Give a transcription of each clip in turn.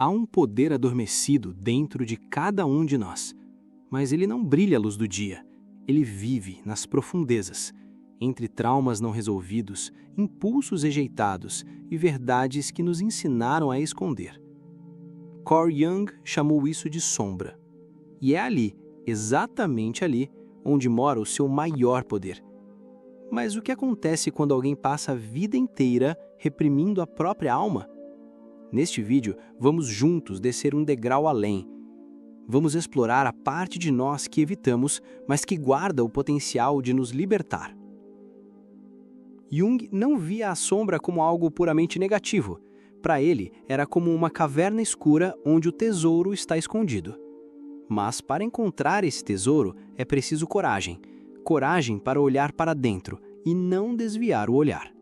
Há um poder adormecido dentro de cada um de nós, mas ele não brilha à luz do dia. Ele vive nas profundezas, entre traumas não resolvidos, impulsos rejeitados e verdades que nos ensinaram a esconder. Carl Jung chamou isso de sombra. E é ali, exatamente ali, onde mora o seu maior poder. Mas o que acontece quando alguém passa a vida inteira reprimindo a própria alma? Neste vídeo, vamos juntos descer um degrau além. Vamos explorar a parte de nós que evitamos, mas que guarda o potencial de nos libertar. Jung não via a sombra como algo puramente negativo. Para ele, era como uma caverna escura onde o tesouro está escondido. Mas para encontrar esse tesouro, é preciso coragem. Coragem para olhar para dentro e não desviar o olhar.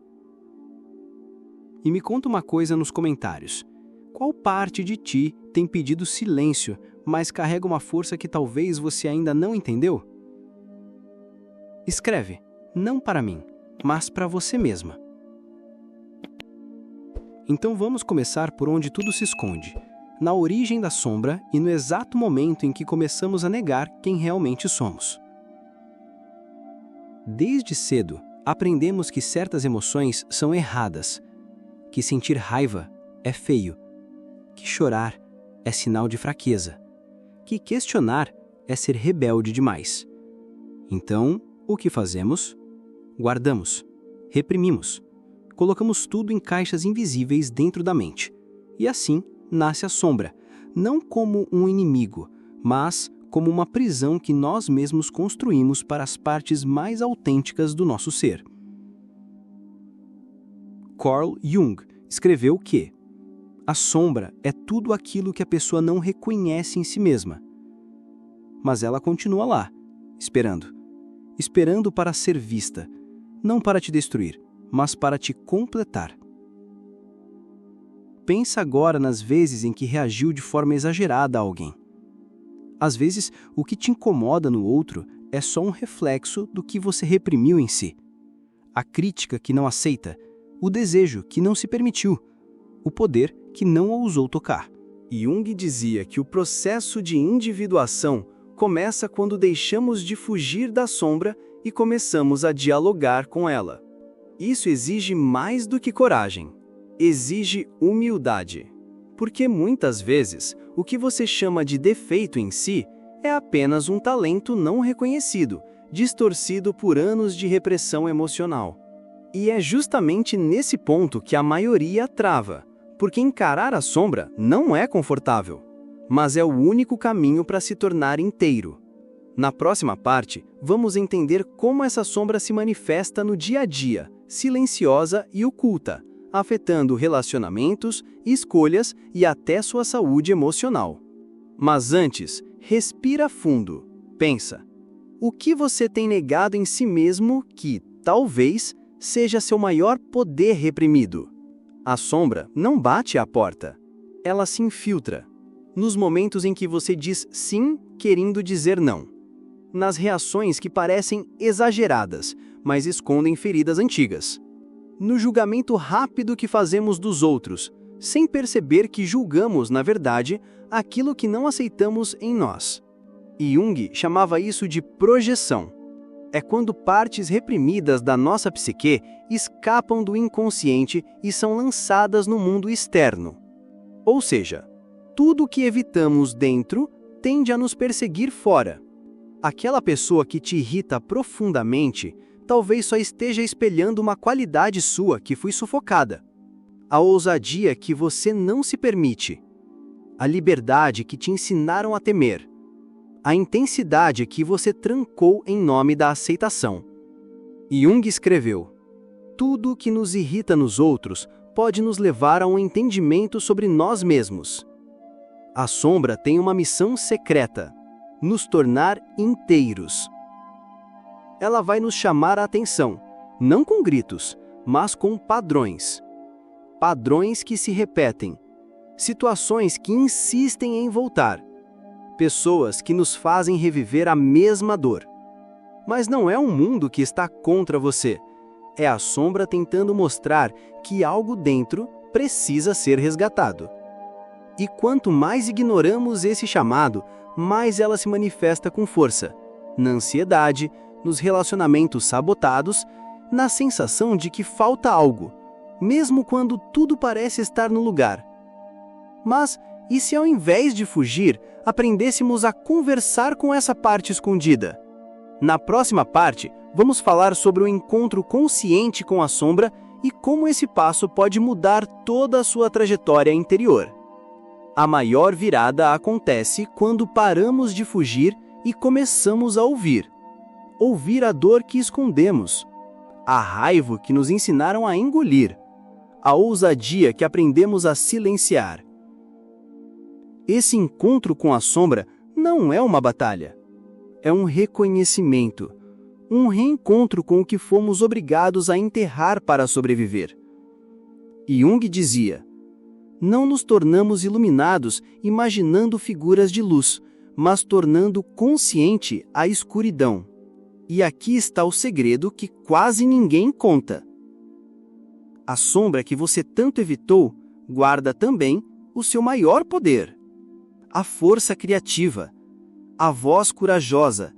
E me conta uma coisa nos comentários. Qual parte de ti tem pedido silêncio, mas carrega uma força que talvez você ainda não entendeu? Escreve, não para mim, mas para você mesma. Então vamos começar por onde tudo se esconde, na origem da sombra e no exato momento em que começamos a negar quem realmente somos. Desde cedo, aprendemos que certas emoções são erradas, que sentir raiva é feio, que chorar é sinal de fraqueza, que questionar é ser rebelde demais. Então, o que fazemos? Guardamos, reprimimos, colocamos tudo em caixas invisíveis dentro da mente. E assim nasce a sombra, não como um inimigo, mas como uma prisão que nós mesmos construímos para as partes mais autênticas do nosso ser. Carl Jung escreveu que a sombra é tudo aquilo que a pessoa não reconhece em si mesma. Mas ela continua lá, esperando para ser vista, não para te destruir, mas para te completar. Pensa agora nas vezes em que reagiu de forma exagerada a alguém. Às vezes, o que te incomoda no outro é só um reflexo do que você reprimiu em si. A crítica que não aceita, o desejo que não se permitiu, o poder que não ousou tocar. Jung dizia que o processo de individuação começa quando deixamos de fugir da sombra e começamos a dialogar com ela. Isso exige mais do que coragem. Exige humildade. Porque muitas vezes, o que você chama de defeito em si é apenas um talento não reconhecido, distorcido por anos de repressão emocional. E é justamente nesse ponto que a maioria trava, porque encarar a sombra não é confortável, mas é o único caminho para se tornar inteiro. Na próxima parte, vamos entender como essa sombra se manifesta no dia a dia, silenciosa e oculta, afetando relacionamentos, escolhas e até sua saúde emocional. Mas antes, respira fundo. Pensa, o que você tem negado em si mesmo que, talvez, seja seu maior poder reprimido? A sombra não bate à porta. Ela se infiltra. Nos momentos em que você diz sim, querendo dizer não. Nas reações que parecem exageradas, mas escondem feridas antigas. No julgamento rápido que fazemos dos outros, sem perceber que julgamos, na verdade, aquilo que não aceitamos em nós. E Jung chamava isso de projeção. É quando partes reprimidas da nossa psique escapam do inconsciente e são lançadas no mundo externo. Ou seja, tudo o que evitamos dentro tende a nos perseguir fora. Aquela pessoa que te irrita profundamente talvez só esteja espelhando uma qualidade sua que foi sufocada. A ousadia que você não se permite. A liberdade que te ensinaram a temer. A intensidade que você trancou em nome da aceitação. Jung escreveu: tudo que nos irrita nos outros pode nos levar a um entendimento sobre nós mesmos. A sombra tem uma missão secreta: nos tornar inteiros. Ela vai nos chamar a atenção, não com gritos, mas com padrões. Padrões que se repetem, situações que insistem em voltar, pessoas que nos fazem reviver a mesma dor. Mas não é um mundo que está contra você, é a sombra tentando mostrar que algo dentro precisa ser resgatado. E quanto mais ignoramos esse chamado, mais ela se manifesta com força. Na ansiedade, nos relacionamentos sabotados, na sensação de que falta algo, mesmo quando tudo parece estar no lugar. Mas, e se ao invés de fugir, aprendêssemos a conversar com essa parte escondida? Na próxima parte, vamos falar sobre o encontro consciente com a sombra e como esse passo pode mudar toda a sua trajetória interior. A maior virada acontece quando paramos de fugir e começamos a ouvir. Ouvir a dor que escondemos, a raiva que nos ensinaram a engolir, a ousadia que aprendemos a silenciar. Esse encontro com a sombra não é uma batalha. É um reconhecimento, um reencontro com o que fomos obrigados a enterrar para sobreviver. Jung dizia: não nos tornamos iluminados imaginando figuras de luz, mas tornando consciente a escuridão. E aqui está o segredo que quase ninguém conta. A sombra que você tanto evitou guarda também o seu maior poder. A força criativa, a voz corajosa,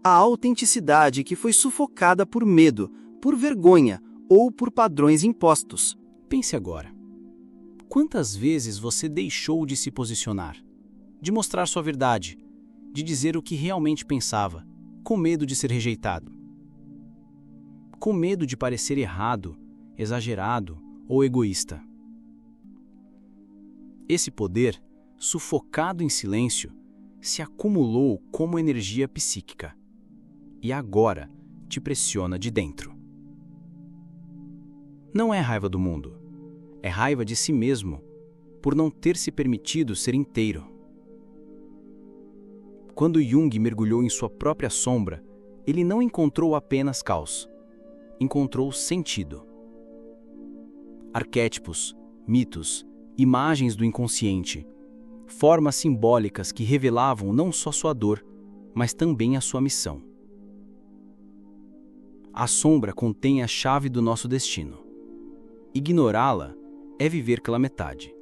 a autenticidade que foi sufocada por medo, por vergonha ou por padrões impostos. Pense agora. Quantas vezes você deixou de se posicionar, de mostrar sua verdade, de dizer o que realmente pensava, com medo de ser rejeitado? Com medo de parecer errado, exagerado ou egoísta. Esse poder, sufocado em silêncio, se acumulou como energia psíquica e agora te pressiona de dentro. Não é raiva do mundo, é raiva de si mesmo por não ter se permitido ser inteiro. Quando Jung mergulhou em sua própria sombra, ele não encontrou apenas caos, encontrou sentido. Arquétipos, mitos, imagens do inconsciente, formas simbólicas que revelavam não só sua dor, mas também a sua missão. A sombra contém a chave do nosso destino. Ignorá-la é viver pela metade.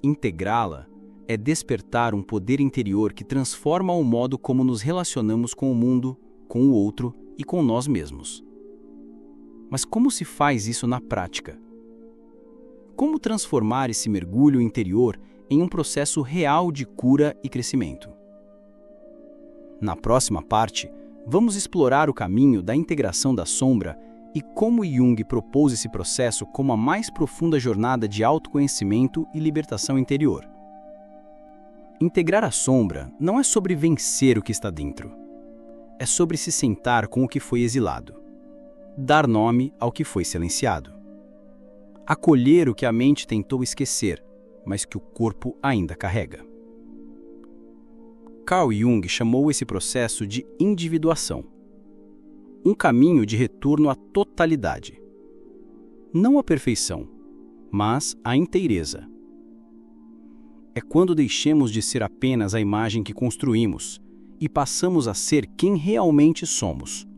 Integrá-la é despertar um poder interior que transforma o modo como nos relacionamos com o mundo, com o outro e com nós mesmos. Mas como se faz isso na prática? Como transformar esse mergulho interior em um processo real de cura e crescimento? Na próxima parte, vamos explorar o caminho da integração da sombra e como Jung propôs esse processo como a mais profunda jornada de autoconhecimento e libertação interior. Integrar a sombra não é sobre vencer o que está dentro. É sobre se sentar com o que foi exilado, dar nome ao que foi silenciado, acolher o que a mente tentou esquecer, mas que o corpo ainda carrega. Carl Jung chamou esse processo de individuação, um caminho de retorno à totalidade. Não à perfeição, mas à inteireza. É quando deixemos de ser apenas a imagem que construímos e passamos a ser quem realmente somos,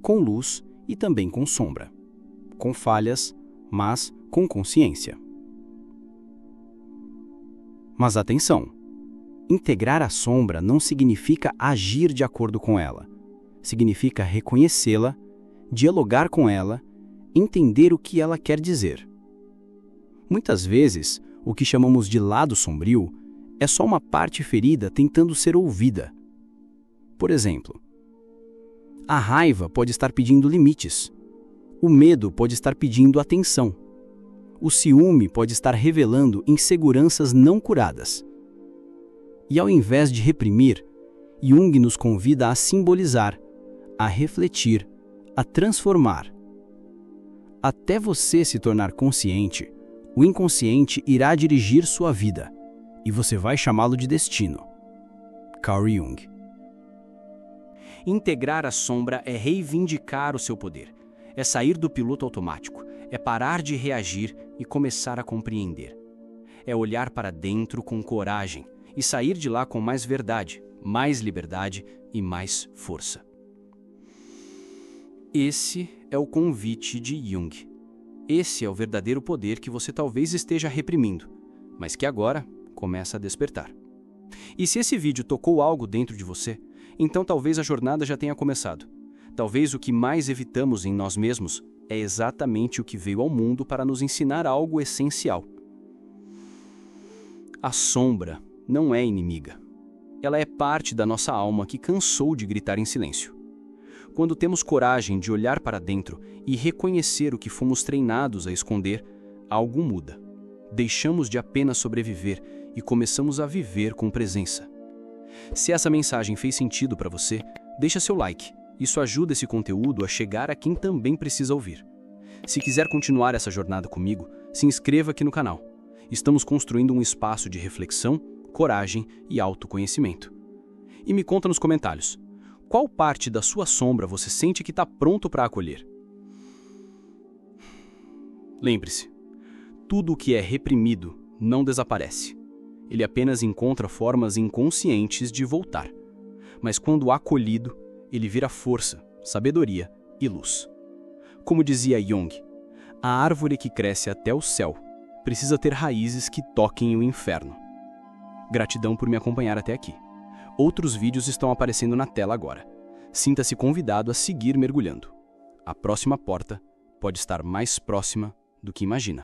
com luz e também com sombra, com falhas, mas com consciência. Mas atenção! Integrar a sombra não significa agir de acordo com ela. Significa reconhecê-la, dialogar com ela, entender o que ela quer dizer. Muitas vezes, o que chamamos de lado sombrio é só uma parte ferida tentando ser ouvida. Por exemplo, a raiva pode estar pedindo limites. O medo pode estar pedindo atenção. O ciúme pode estar revelando inseguranças não curadas. E ao invés de reprimir, Jung nos convida a simbolizar, a refletir, a transformar. Até você se tornar consciente, o inconsciente irá dirigir sua vida, e você vai chamá-lo de destino. Carl Jung. Integrar a sombra é reivindicar o seu poder, é sair do piloto automático, é parar de reagir e começar a compreender. É olhar para dentro com coragem e sair de lá com mais verdade, mais liberdade e mais força. Esse é o convite de Jung. Esse é o verdadeiro poder que você talvez esteja reprimindo, mas que agora começa a despertar. E se esse vídeo tocou algo dentro de você, então talvez a jornada já tenha começado. Talvez o que mais evitamos em nós mesmos é exatamente o que veio ao mundo para nos ensinar algo essencial. A sombra não é inimiga. Ela é parte da nossa alma que cansou de gritar em silêncio. Quando temos coragem de olhar para dentro e reconhecer o que fomos treinados a esconder, algo muda. Deixamos de apenas sobreviver e começamos a viver com presença. Se essa mensagem fez sentido para você, deixa seu like. Isso ajuda esse conteúdo a chegar a quem também precisa ouvir. Se quiser continuar essa jornada comigo, se inscreva aqui no canal. Estamos construindo um espaço de reflexão, coragem e autoconhecimento. E me conta nos comentários, qual parte da sua sombra você sente que está pronto para acolher? Lembre-se, tudo o que é reprimido não desaparece. Ele apenas encontra formas inconscientes de voltar. Mas quando acolhido, ele vira força, sabedoria e luz. Como dizia Jung, a árvore que cresce até o céu precisa ter raízes que toquem o inferno. Gratidão por me acompanhar até aqui. Outros vídeos estão aparecendo na tela agora. Sinta-se convidado a seguir mergulhando. A próxima porta pode estar mais próxima do que imagina.